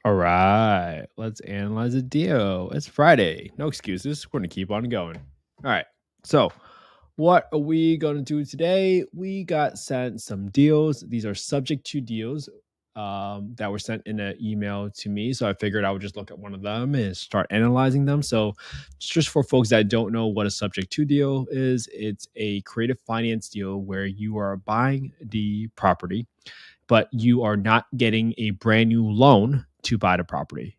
All right, let's analyze a deal. It's Friday. No excuses. We're going to keep on going. All right. So, what are we going to do today? We got sent some deals. These are subject to deals that were sent in an email to me. So, I figured I would just look at one of them and start analyzing them. So, just for folks that don't know what a subject to deal is, it's a creative finance deal where you are buying the property but you are not getting a brand new loan to buy the property,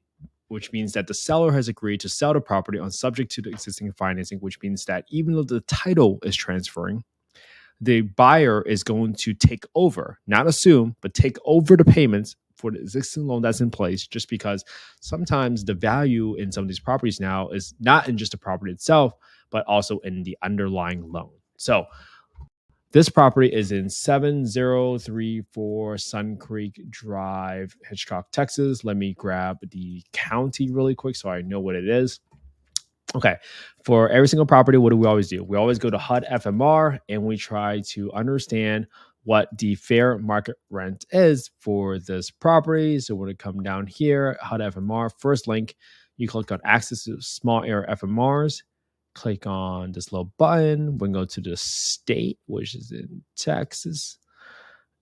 which means that the seller has agreed to sell the property on subject to the existing financing, which means that even though the title is transferring, the buyer is going to take over, not assume, but take over the payments for the existing loan that's in place, just because sometimes the value in some of these properties now is not in just the property itself, but also in the underlying loan. So this property is in 7034 Sun Creek Drive, Hitchcock, Texas. Let me grab the county really quick so I know what it is. Okay. For every single property, what do we always do? We always go to HUD FMR and we try to understand what the fair market rent is for this property. So we're going to come down here, HUD FMR, first link, you click on access to small area FMRs. Click on this little button. We can go to the state, which is in Texas.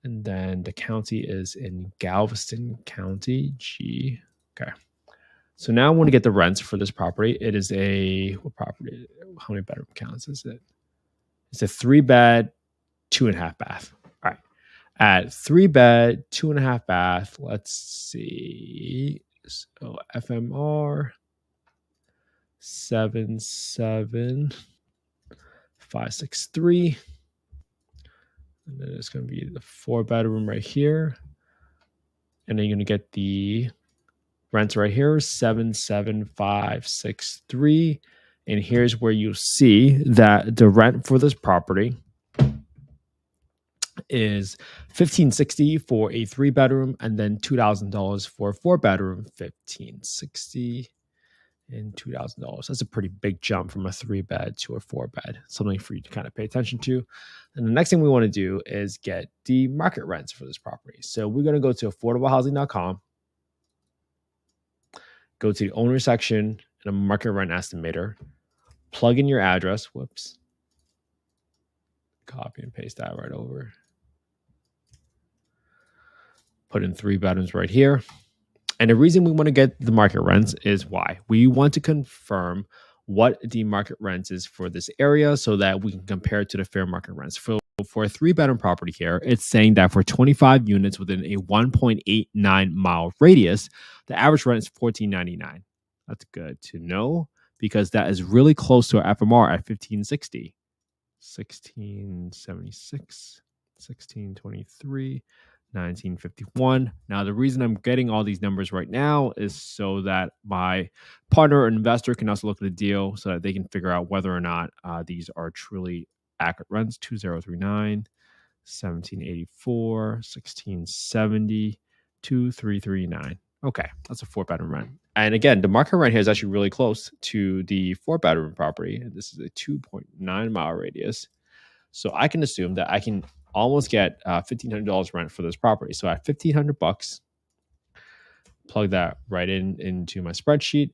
And then the county is in Galveston County, G. Okay. So now I want to get the rents for this property. It is what property? How many bedroom counts is it? It's a 3-bed, 2.5 bath. All right. At 3-bed, 2.5 bath, let's see. So FMR 77563. And then it's going to be the 4-bedroom right here. And then you're going to get the rents right here, 77563. And here's where you see that the rent for this property is $1,560 for a 3-bedroom, and then $2,000 for a 4-bedroom. $1,560 and $2,000. That's a pretty big jump from a 3-bed to a 4-bed. Something for you to kind of pay attention to. And the next thing we want to do is get the market rents for this property. So we're going to go to affordablehousing.com, go to the owner section and a market rent estimator, plug in your address. Whoops. Copy and paste that right over. Put in 3 bedrooms right here. And the reason we want to get the market rents is why? We want to confirm what the market rents is for this area so that we can compare it to the fair market rents. For a 3-bedroom property here, it's saying that for 25 units within a 1.89 mile radius, the average rent is $14.99. That's good to know because that is really close to our FMR at 1560, 1676, 1623. 1951. Now, the reason I'm getting all these numbers right now is so that my partner or investor can also look at the deal so that they can figure out whether or not these are truly accurate rents. 2039, 1784, 1670, 2339. Okay, that's a 4-bedroom rent. And again, the market rent here is actually really close to the 4-bedroom property. This is a 2.9 mile radius. So I can assume that I can almost get $1,500 rent for this property. So at $1,500, plug that right into my spreadsheet.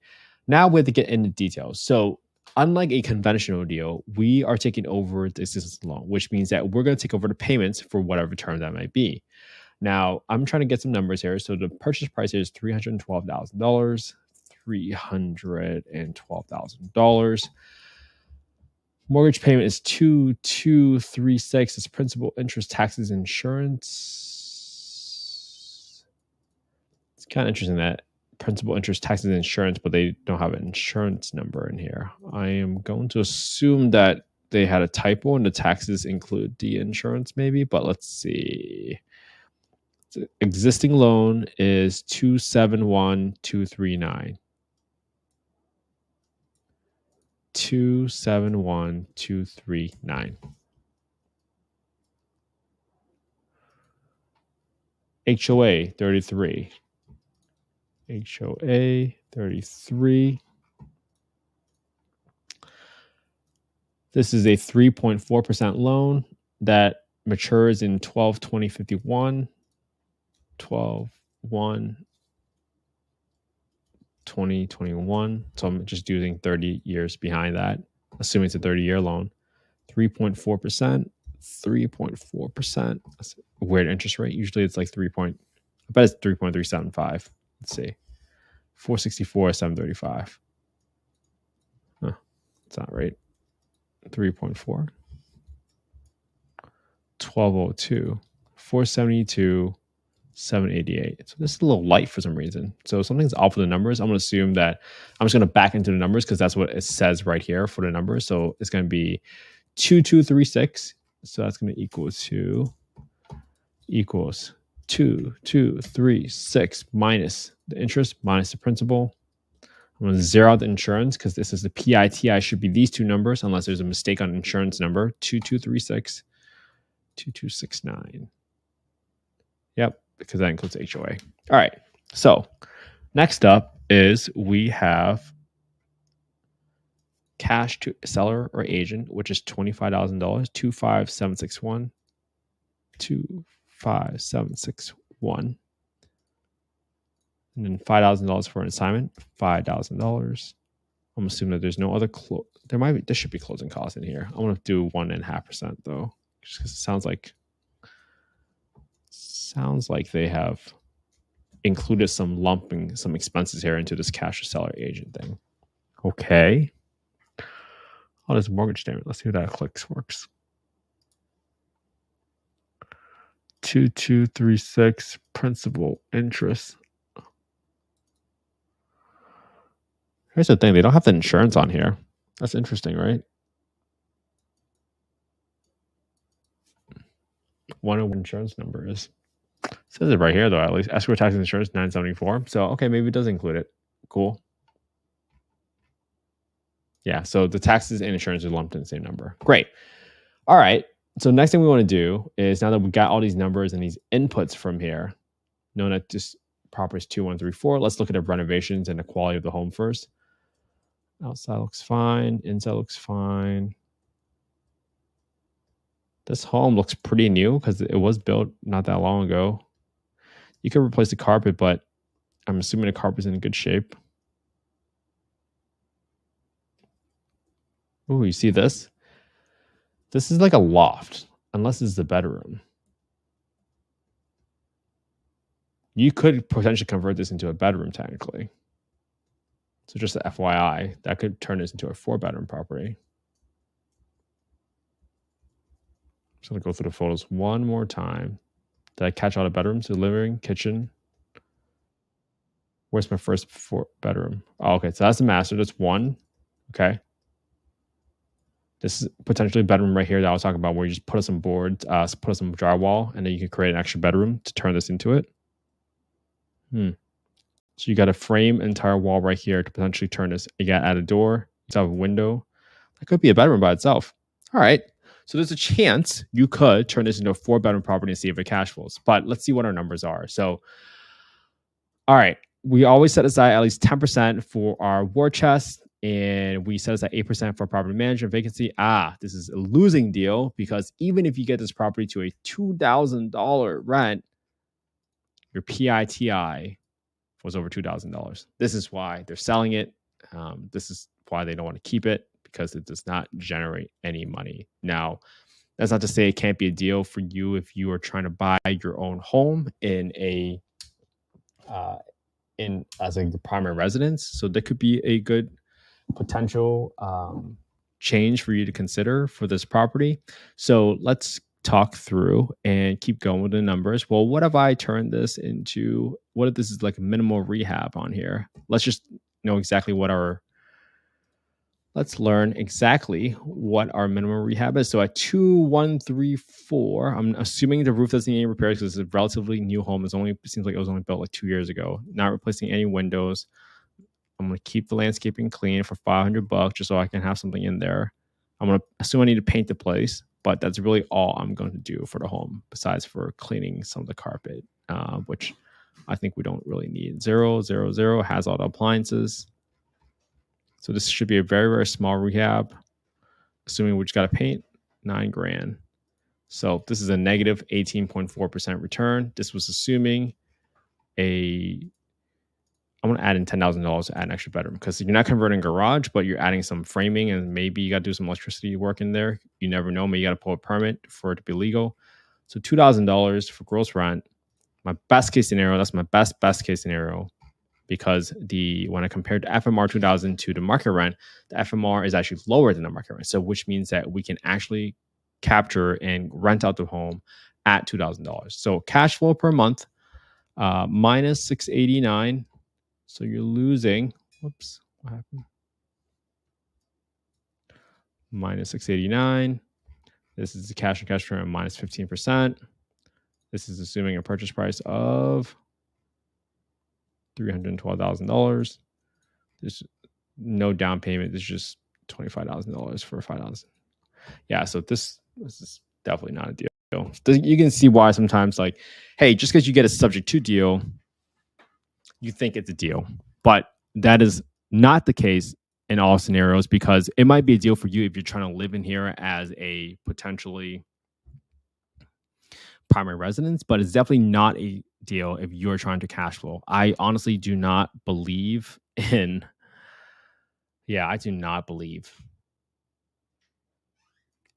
Now we have to get into details. So unlike a conventional deal, we are taking over the assistance loan, which means that we're going to take over the payments for whatever term that might be. Now I'm trying to get some numbers here. So the purchase price is $312,000, $312,000. Mortgage payment is 2236. It's principal, interest, taxes, insurance. It's kind of interesting that principal, interest, taxes, insurance, but they don't have an insurance number in here. I am going to assume that they had a typo and the taxes include the insurance maybe, but let's see. The existing loan is 271239. 271239. HOA 33. HOA 33. This is a 3.4% loan that matures in 12/20/51. 12/1 2021. So I'm just using 30 years behind that, assuming it's a 30-year loan. 3.4%. 3.4%. That's a weird interest rate. Usually it's like I bet it's 3.375. Let's see. 464, 735. Huh, that's not right. 3.4. 1202. 472. 788. So this is a little light for some reason. So something's off with the numbers. I'm going to assume that I'm just going to back into the numbers because that's what it says right here for the numbers. So it's going to be 2236. So that's going to equals 2236 minus the interest minus the principal. I'm going to zero out the insurance because this is the PITI should be these two numbers unless there's a mistake on insurance number. 2236, 2269. Yep, because that includes HOA. All right. So next up is we have cash to seller or agent, which is $25,000, 25761. 25761. And then $5,000 for an assignment, $5,000. I'm assuming that there's no other there should be closing costs in here. I want to do 1.5% though, just because it sounds like they have included some expenses here into this cash to seller agent thing. Okay. Oh, there's a mortgage statement. Let's see how that clicks works. 2236 principal interest. Here's the thing. They don't have the insurance on here. That's interesting, right? Wonder what insurance number is. It says it right here, though, at least. Escrow tax and insurance, 974. So, okay, maybe it does include it. Cool. Yeah, so the taxes and insurance are lumped in the same number. Great. All right. So next thing we want to do is, now that we got all these numbers and these inputs from here, knowing that this property is 2134, let's look at the renovations and the quality of the home first. Outside looks fine. Inside looks fine. This home looks pretty new because it was built not that long ago. You could replace the carpet, but I'm assuming the carpet's in good shape. Oh, you see this? This is like a loft, unless it's the bedroom. You could potentially convert this into a bedroom, technically. So just an FYI, that could turn this into a 4-bedroom property. Just going to go through the photos one more time. Did I catch all the bedrooms? The living room, kitchen. Where's my first 4-bedroom? Oh, okay. So that's the master. That's one. Okay. This is potentially a bedroom right here that I was talking about, where you just put up some boards, put up some drywall, and then you can create an extra bedroom to turn this into it. So you got to frame an entire wall right here to potentially turn this. You got to add a door. You have a window. That could be a bedroom by itself. All right. So there's a chance you could turn this into a 4-bedroom property and see if it cash flows. But let's see what our numbers are. So, all right. We always set aside at least 10% for our war chest. And we set aside 8% for property management vacancy. This is a losing deal, because even if you get this property to a $2,000 rent, your PITI was over $2,000. This is why they're selling it. This is why they don't want to keep it, because it does not generate any money. Now, that's not to say it can't be a deal for you if you are trying to buy your own home as a primary residence. So there could be a good potential change for you to consider for this property. So let's talk through and keep going with the numbers. Well, what if I turned this into, what if this is like a minimal rehab on here? Let's just know exactly let's learn exactly what our minimum rehab is. So at 2134, I'm assuming the roof doesn't need any repairs because it's a relatively new home. It seems like it was only built like 2 years ago. Not replacing any windows. I'm going to keep the landscaping clean for $500 just so I can have something in there. I'm going to assume I need to paint the place, but that's really all I'm going to do for the home, besides for cleaning some of the carpet, which I think we don't really need. 000 has all the appliances. So this should be a very, very small rehab, assuming we just got to paint, $9,000. So this is a negative 18.4% return. This was assuming I want to add in $10,000 to add an extra bedroom because you're not converting garage, but you're adding some framing and maybe you got to do some electricity work in there. You never know. Maybe you got to pull a permit for it to be legal. So $2,000 for gross rent. My best case scenario, that's my best case scenario, because when I compared the FMR 2000 to the market rent, the FMR is actually lower than the market rent. So which means that we can actually capture and rent out the home at $2,000. So cash flow per month, minus 689. So you're losing, whoops, what happened? Minus 689. This is the cash and cash return minus 15%. This is assuming a purchase price of $312,000. There's no down payment. There's just $25,000 for $5,000. Yeah, so this is definitely not a deal. You can see why sometimes, like, hey, just because you get a subject to deal, you think it's a deal, but that is not the case in all scenarios, because it might be a deal for you if you're trying to live in here as a potentially primary residence, but it's definitely not a deal if you're trying to cash flow. I honestly do not believe in, I do not believe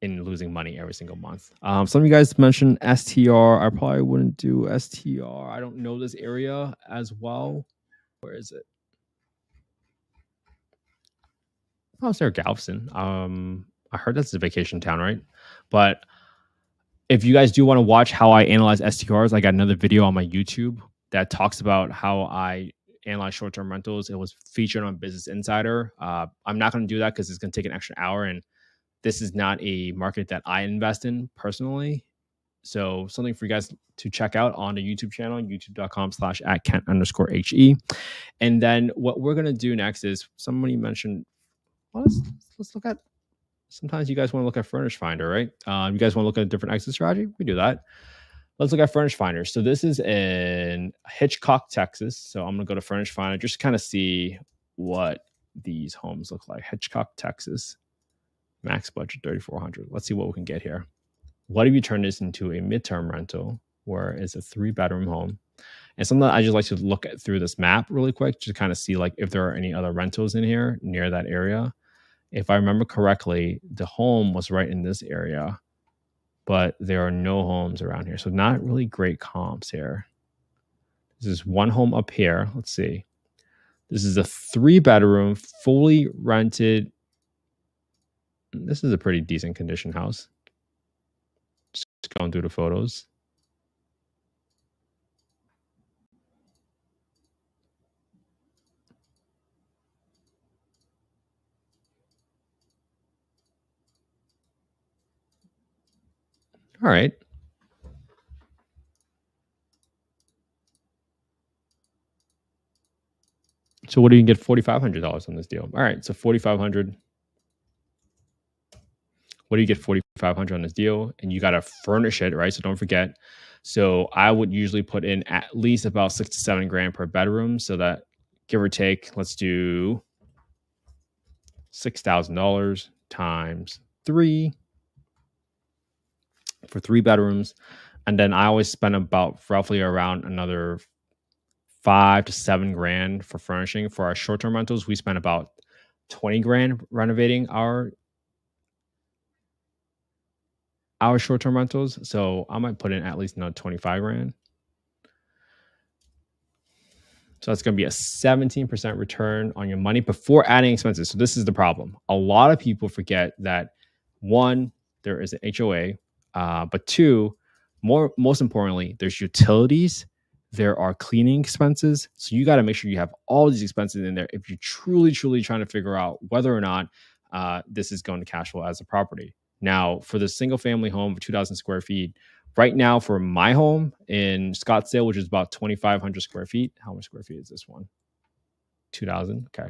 in losing money every single month. Some of you guys mentioned STR. I probably wouldn't do STR. I don't know this area as well. Where is it? Oh, it's near Galveston. I heard that's a vacation town, right? But if you guys do want to watch how I analyze STRs, I got another video on my YouTube that talks about how I analyze short-term rentals. It was featured on Business Insider. I'm not going to do that because it's going to take an extra hour, and this is not a market that I invest in personally. So something for you guys to check out on the YouTube channel, youtube.com/@Kent_HE. And then what we're going to do next is, somebody mentioned, well, let's look at, sometimes you guys want to look at Furnish Finder, right? You guys want to look at a different exit strategy? We do that. Let's look at Furnish Finder. So this is in Hitchcock, Texas. So I'm going to go to Furnish Finder, just kind of see what these homes look like. Hitchcock, Texas. Max budget $3,400. Let's see what we can get here. What if you turn this into a midterm rental where it's a 3-bedroom home? And something I just like to look at through this map really quick to kind of see like if there are any other rentals in here near that area. If I remember correctly, the home was right in this area, but there are no homes around here. So not really great comps here. This is one home up here. Let's see. This is a 3-bedroom, fully rented. This is a pretty decent condition house. Just going through the photos. All right. So what do you get $4,500 on this deal? All right, so $4,500. What do you get $4,500 on this deal? And you got to furnish it, right? So don't forget. So I would usually put in at least about $6 to $7 grand per bedroom. So that, give or take, let's do $6,000 times 3 for 3 bedrooms. And then I always spend about roughly around another $5 to $7 grand for furnishing. For our short-term rentals, we spend about 20 grand renovating our short-term rentals. So I might put in at least another 25 grand. So that's going to be a 17% return on your money before adding expenses. So this is the problem. A lot of people forget that, one, there is an HOA, but two, most importantly, there's utilities. There are cleaning expenses. So you got to make sure you have all these expenses in there if you're truly trying to figure out whether or not this is going to cash flow as a property. Now, for the single family home of 2,000 square feet, right now for my home in Scottsdale, which is about 2,500 square feet. How much square feet is this one? 2,000. Okay.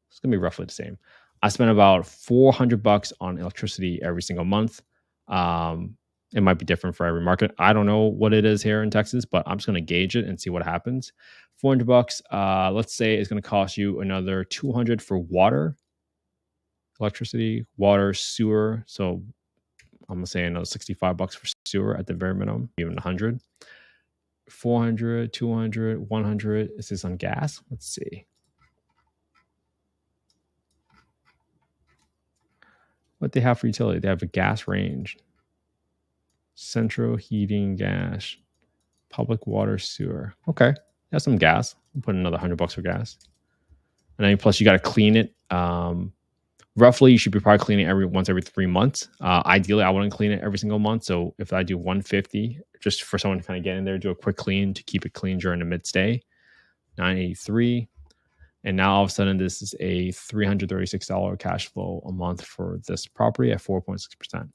It's going to be roughly the same. I spend about $400 on electricity every single month. It might be different for every market. I don't know what it is here in Texas, but I'm just going to gauge it and see what happens. $400. Let's say it's going to cost you another $200 for water, electricity, water, sewer. So I'm gonna say another $65 for sewer at the very minimum, even $100 400, 200, 100. Is this on gas? Let's see. What they have for utility? They have a gas range, central heating, gas, public water, sewer. Okay, that's some gas. We'll put another $100 for gas, and then plus you got to clean it. Roughly, you should be probably cleaning once every 3 months. Ideally, I wouldn't clean it every single month. So if I do 150, just for someone to kind of get in there, do a quick clean to keep it clean during the mid-stay, 983. And now all of a sudden, this is a $336 cash flow a month for this property at 4.6%.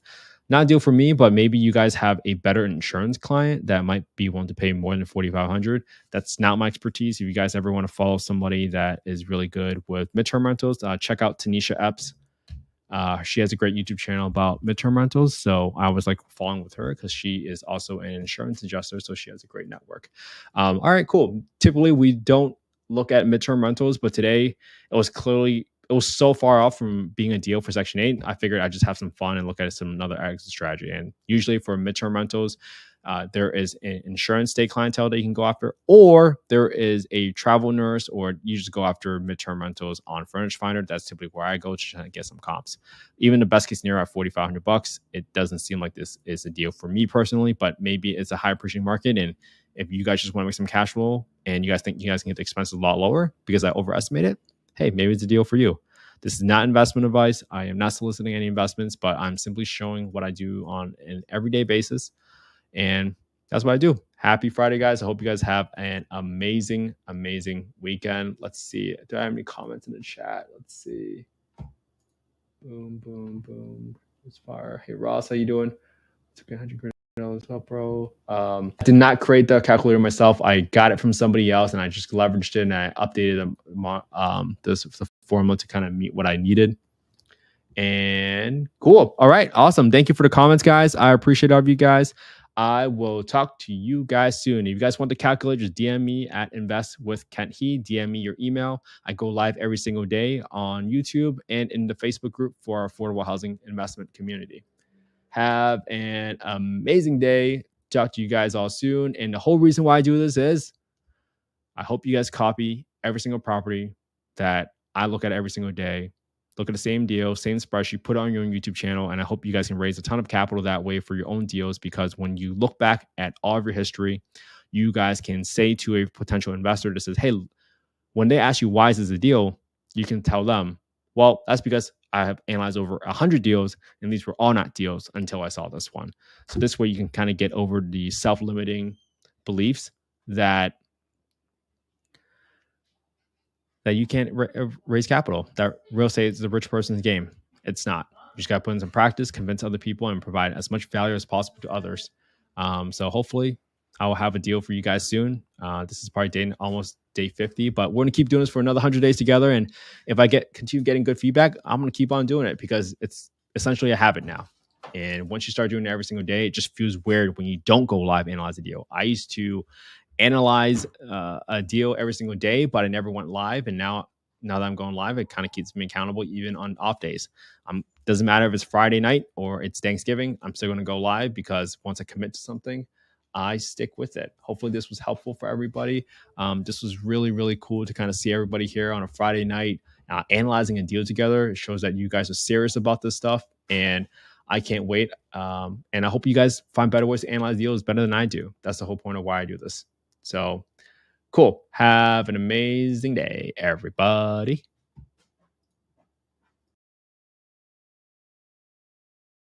Not a deal for me, but maybe you guys have a better insurance client that might be willing to pay more than $4,500. That's not my expertise. If you guys ever want to follow somebody that is really good with midterm rentals, check out Tanisha Epps. She has a great YouTube channel about midterm rentals. So I was like following with her because she is also an insurance adjuster. So she has a great network. All right, cool. Typically, we don't look at midterm rentals, but today it was so far off from being a deal for Section 8. I figured I'd just have some fun and look at another exit strategy. And usually for midterm rentals, there is an insurance state clientele that you can go after, or there is a travel nurse, or you just go after midterm rentals on Furnish Finder. That's typically where I go to try to get some comps. Even the best case scenario at $4,500, it doesn't seem like this is a deal for me personally, but maybe it's a high appreciating market. And if you guys just want to make some cash flow and you guys think you guys can get the expenses a lot lower because I overestimate it, hey, maybe it's a deal for you. This is not investment advice. I am not soliciting any investments, but I'm simply showing what I do on an everyday basis. And that's what I do. Happy Friday, guys. I hope you guys have an amazing, amazing weekend. Let's see. Do I have any comments in the chat? Let's see. Boom, boom, boom. It's fire. Hey, Ross, how you doing? It's $100 up, bro. I did not create the calculator myself. I got it from somebody else, and I just leveraged it, and I updated the formula to kind of meet what I needed. And cool. All right. Awesome. Thank you for the comments, guys. I appreciate all of you guys. I will talk to you guys soon. If you guys want the calculator, just DM me at Invest with Kent He. DM me your email. I go live every single day on YouTube and in the Facebook group for our affordable housing investment community. Have an amazing day. Talk to you guys all soon. And the whole reason why I do this is I hope you guys copy every single property that I look at every single day. Look at the same deal, same spreadsheet, put it on your own YouTube channel, and I hope you guys can raise a ton of capital that way for your own deals, because when you look back at all of your history, you guys can say to a potential investor that says, hey, when they ask you why is this a deal, you can tell them, well, that's because I have analyzed over 100 deals, and these were all not deals until I saw this one. So this way you can kind of get over the self-limiting beliefs that you can't raise capital, that real estate is the rich person's game. It's not. You just got to put in some practice, convince other people, and provide as much value as possible to others. So hopefully I will have a deal for you guys soon. This is probably almost day 50, but we're going to keep doing this for another 100 days together. And if I continue getting good feedback, I'm going to keep on doing it because it's essentially a habit now. And once you start doing it every single day, it just feels weird when you don't go live, analyze a deal. I used to analyze a deal every single day, but I never went live. And now that I'm going live, it kind of keeps me accountable even on off days. Doesn't matter if it's Friday night or it's Thanksgiving, I'm still going to go live because once I commit to something, I stick with it. Hopefully this was helpful for everybody. This was really, really cool to kind of see everybody here on a Friday night analyzing a deal together. It shows that you guys are serious about this stuff, and I can't wait. And I hope you guys find better ways to analyze deals better than I do. That's the whole point of why I do this. So cool. Have an amazing day, everybody.